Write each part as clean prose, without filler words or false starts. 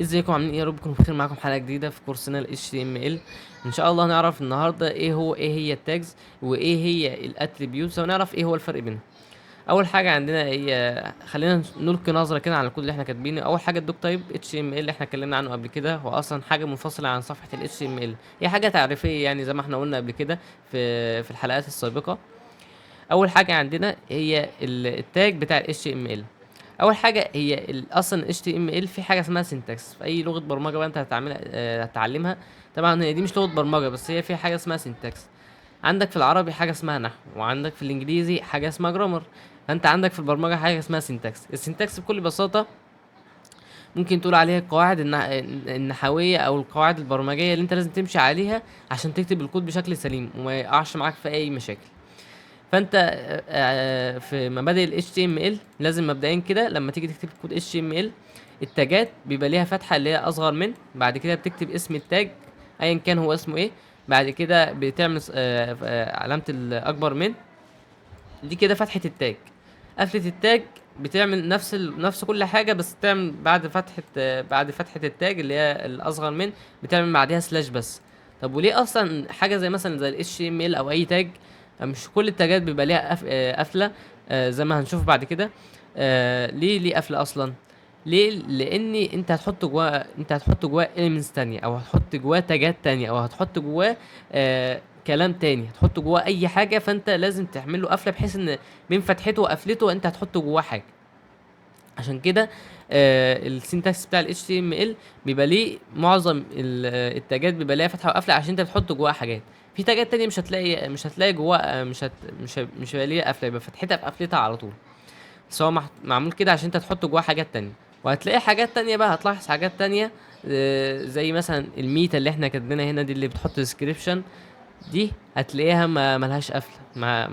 ازيكم عاملين ايه؟ يا رب تكونوا بخير. معاكم حلقه جديده في كورسنا ال HTML. ان شاء الله هنعرف النهارده ايه هي التاجز، وايه هي الاتريبيوتس، ونعرف ايه هو الفرق بينهم. اول حاجه عندنا هي، خلينا نلقي نظره كده على الكود اللي احنا كاتبينه. اول حاجه الدوك تايب HTML اللي احنا اتكلمنا عنه قبل كده، هو اصلا حاجه منفصله عن صفحه ال HTML. هي حاجه تعريفيه يعني، زي ما احنا قلنا قبل كده في الحلقات السابقه. اول حاجه عندنا هي التاج بتاع ال HTML. اول حاجه هي اصلا ال HTML في حاجه اسمها سينتاكس في اي لغه برمجه بقى انت هتعملها، هتتعلمها. طبعا هي دي مش لغه برمجه، بس هي في حاجه اسمها سينتاكس. عندك في العربي حاجه اسمها نحو، وعندك في الانجليزي حاجه اسمها جرامر. فانت عندك في البرمجه حاجه اسمها سينتاكس. السينتاكس بكل بساطه ممكن تقول عليها القواعد النحويه او القواعد البرمجيه اللي انت لازم تمشي عليها عشان تكتب الكود بشكل سليم وما يقعش معاك في اي مشاكل. فانت في مبادئ ال HTML لازم مبدئيا كده لما تيجي تكتب كود HTML، التاجات بيبقى ليها فتحة اللي هي أصغر من. بعد كده بتكتب اسم التاج أيا كان هو اسمه ايه. بعد كده بتعمل علامة الأكبر من. دي كده فتحة التاج. قفلة التاج بتعمل نفس كل حاجة، بس بتعمل بعد فتحة التاج اللي هي الأصغر من، بتعمل بعدها سلاش بس. طب وليه أصلا حاجة زي مثلا زي ال HTML أو أي تاج مش كل التاجات بيبقى ليها قفلة؟ زي ما هنشوف بعد كده. ليه قفلة أصلا؟ ليه؟ لأن أنت هتحط جواه elements تانية، أو هتحط جواه تاجات تانية، أو هتحط جواه كلام تاني، هتحط جواه اي حاجه. فانت لازم تعمل له قفله بحيث ان بين فتحته وقفلته انت هتحط جواه حاجه. عشان كده السينتاكس بتاع ال HTML بيبقى ليه معظم التاجات بيبقى ليها فتحه وقفله عشان انت بتحط جواها حاجات. في تاجات تانية مش هتلاقي جواها، مش هيبقى ليها قفله، يبقى فتحتها في قفلتها على طول. بس هو معمول كده عشان انت تحط جواها حاجات تانية. وهتلاقي حاجات تانية بقى، هتلاحظ حاجات تانية زي مثلا الميتا اللي احنا كاتبينها هنا دي اللي بتحط ديسكريبشن. دي هتلاقيها ما ملهاش قفله،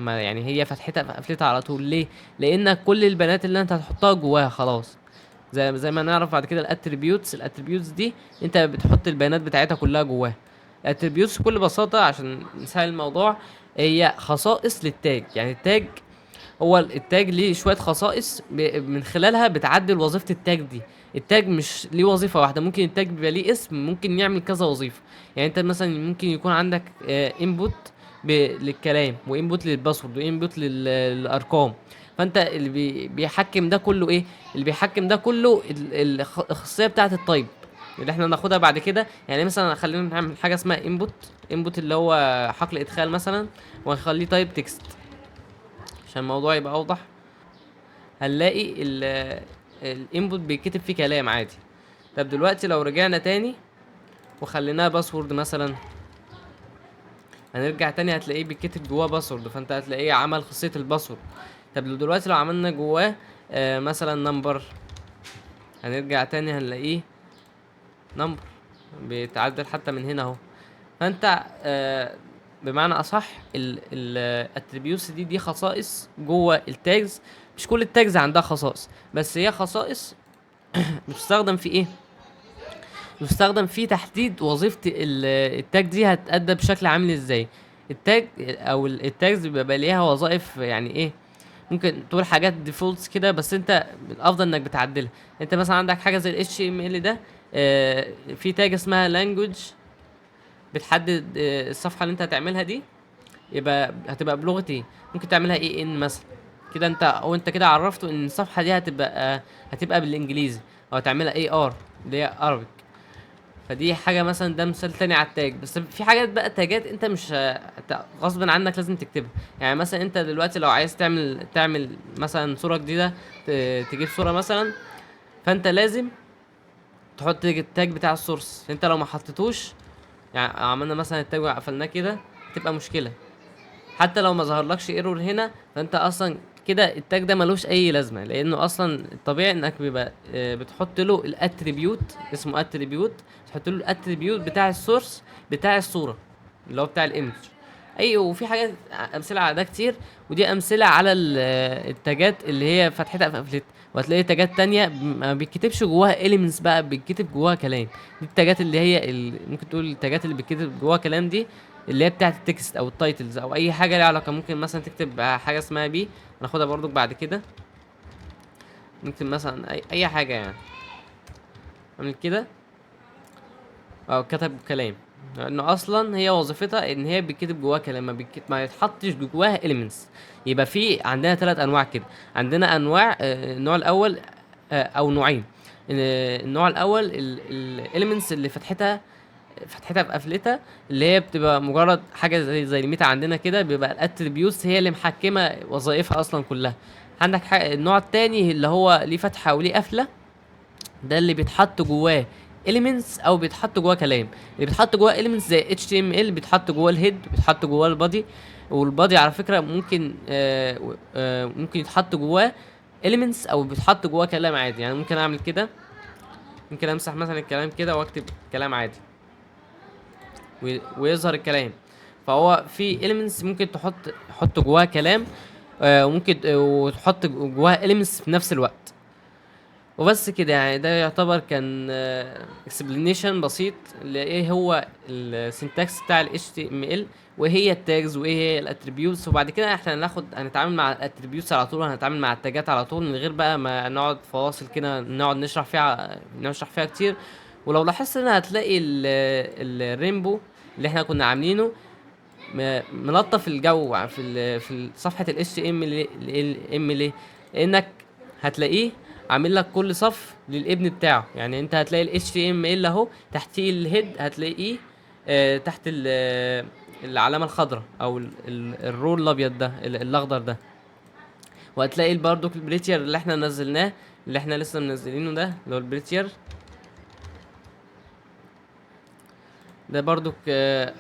يعني هي فتحتها في قفلتها على طول. ليه؟ لان كل البيانات اللي انت هتحطها جواها خلاص. زي ما نعرف بعد كده الاتريبيوتس دي انت بتحط البيانات بتاعتها كلها جواها. الاتريبيوتس بكل بساطه عشان نسهل الموضوع هي خصائص للتاج. يعني هو التاج ليه شويه خصائص من خلالها بتعدل وظيفه التاج دي. التاج مش ليه وظيفه واحده، ممكن التاج بيبقى ليه اسم ممكن يعمل كذا وظيفه. يعني انت مثلا ممكن يكون عندك انبوت للكلام، وانبوت للباسورد، وانبوت للارقام. فانت اللي بيحكم ده كله ايه؟ اللي بيحكم ده كله الخاصيه بتاعه التايب اللي احنا ناخدها بعد كده. يعني مثلا خلينا نعمل حاجه اسمها انبوت اللي هو حقل ادخال مثلا، ونخليه تايب تكست عشان الموضوع يبقى اوضح. هنلاقي الانبوت بيتكتب فيه كلام عادي. طب دلوقتي لو رجعنا تاني وخليناها باسورد مثلا، هنرجع تاني هتلاقيه بيتكتب جواه باسورد، فانت هتلاقيه عمل خاصية الباسورد. طب دلوقتي لو عملنا جواه مثلا نمبر، هنرجع تاني هنلاقيه نمبر بيتعدل حتى من هنا اهو. فانت بمعنى اصح الاتريبيوتس دي خصائص جوه التاجز. مش كل التاجز عندها خصائص، بس هي خصائص بتستخدم في ايه؟ بتستخدم في تحديد وظيفة التاج دي هتأدى بشكل عامل ازاي. التاج او التاجز بيبقى ليها وظائف يعني ايه. ممكن تقول حاجات ديفولتس كده، بس انت الافضل انك بتعدلها. انت مثلا عندك حاجه زي ال HTML ده، في تاج اسمها language بتحدد الصفحه اللي انت هتعملها دي يبقى هتبقى بلغه ايه. ممكن تعملها ايه ان مثلا كده، وانت كده عرفته ان الصفحه دي هتبقى بالانجليزي، او هتعملها AR اللي هي Arabic. فدي حاجه مثلا، ده مثال تاني على التاج. بس في حاجات بقى تاجات انت مش غصب عنك لازم تكتبها. يعني مثلا انت دلوقتي لو عايز تعمل مثلا صوره جديده، تجيب صوره مثلا، فانت لازم تحط التاج بتاع السورس. انت لو ما حطيتوش، يعني عملنا مثلا التاج وقفلناه كده، تبقى مشكله. حتى لو ما ظهرلكش ايرور هنا، فانت اصلا كده التاج ده ملوش اي لازمه، لانه اصلا الطبيعي انك بيبقى بتحط له الاتريبيوت، اسمه اتريبيوت. تحط له الاتريبيوت بتاع السورس بتاع الصوره اللي هو بتاع الايمج. اي وفي حاجات امثله على ده كتير. ودي امثله على التاجات اللي هي فتحتها في قفلتها. وهتلاقي تاجات تانية ما بيتكتبش جواها elements بقى، بيتكتب جواها كلام. دي التاجات اللي هي ممكن تقول التاجات اللي بيتكتب جواها كلام دي، اللي هي بتاعت التكست او التايتلز او اي حاجه ليها علاقه. ممكن مثلا تكتب حاجه اسمها بي، هناخدها برضو بعد كده. نكتب مثلا اي حاجه يعني. اعمل كده، او كتب كلام، لانه اصلا هي وظيفتها ان هي بتكتب جواها كلام، ما يتحطش جواها elements. يبقى في عندنا 3 انواع كده. عندنا انواع، النوع الاول، او نوعين. النوع الاول الاليمنتس اللي فتحتها في قفلتها، اللي هي بتبقى مجرد حاجه زي الميتا عندنا كده، بيبقى الاتريبيوتس هي اللي محكمه وظائفها اصلا كلها. عندك النوع التاني اللي هو ليه فتحه وليه قفله، ده اللي بيتحط جواه elements او بيتحط جواه كلام. اللي بيتحط جواه elements زي HTML بيتحط جواه الهيد، بيتحط جواه البادي. والبادي على فكره ممكن ممكن يتحط جواه elements او بيتحط جواه كلام عادي. يعني ممكن اعمل كده، ممكن امسح مثلا الكلام كده واكتب كلام عادي ويظهر الكلام. فهو في elements ممكن تحط جواها كلام، وممكن وتحط جواها elements في نفس الوقت. وبس كده. يعني ده يعتبر كان explanation بسيط لايه هو السنتكس بتاع ال HTML، وايه هي التاجز، وايه هي الاتريبيوتس. وبعد كده احنا هنتعامل مع الاتريبيوتس على طول، هنتعامل مع التاجات على طول من غير بقى ما نقعد فواصل كده نقعد نشرح فيها كتير. ولو لاحظت هنا هتلاقي الرينبو اللي احنا كنا عاملينه ملطف الجو في صفحة ال HTML. لانك هتلاقيه عامل لك كل صف للابن بتاعه. يعني انت هتلاقي ال HTML اهو، تحتيه الهيد هتلاقيه تحت العلامة الخضراء او الرول الابيض ده، الاخضر ده. وهتلاقي برضو البريتير اللي احنا نزلناه، اللي احنا لسه منزلينه ده، اللي هو البريتير ده برضو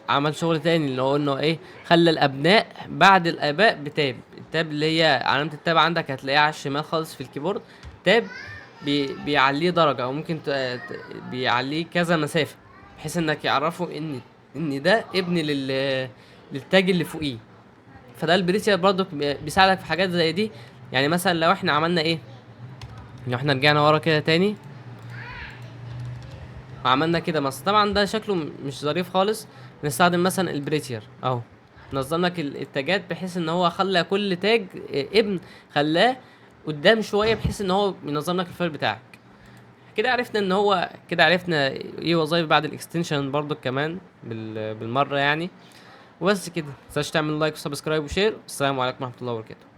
عمل شغل تاني، اللي هو انه ايه، خلى الابناء بعد الاباء بتاب. التاب اللي هي علامة التاب عندك هتلاقيها على الشمال خالص في الكيبورد. تاب بيعليه درجة، او ممكن بيعليه كذا مسافة، بحيث انك يعرفوا ان ده ابن للتاج اللي فوقيه. فده البريتير برضو بيساعدك في حاجات زي دي. يعني مثلا لو احنا عملنا ايه، لو احنا رجعنا ورا كده تاني وعملنا كده مثلا، طبعا ده شكله مش ظريف خالص. نستخدم مثلا البريتير اهو، نظم لك التاجات بحيث ان هو خلى كل تاج ابن، خلاه قدام شويه بحيث ان هو ينظم لك الفايل بتاعك. كده عرفنا ان هو كده عرفنا ايه وظايف بعد الاكستنشن برضو كمان بالمره يعني. وبس كده، متنساش تعمل لايك وسبسكرايب وشير. السلام عليكم ورحمه الله وبركاته.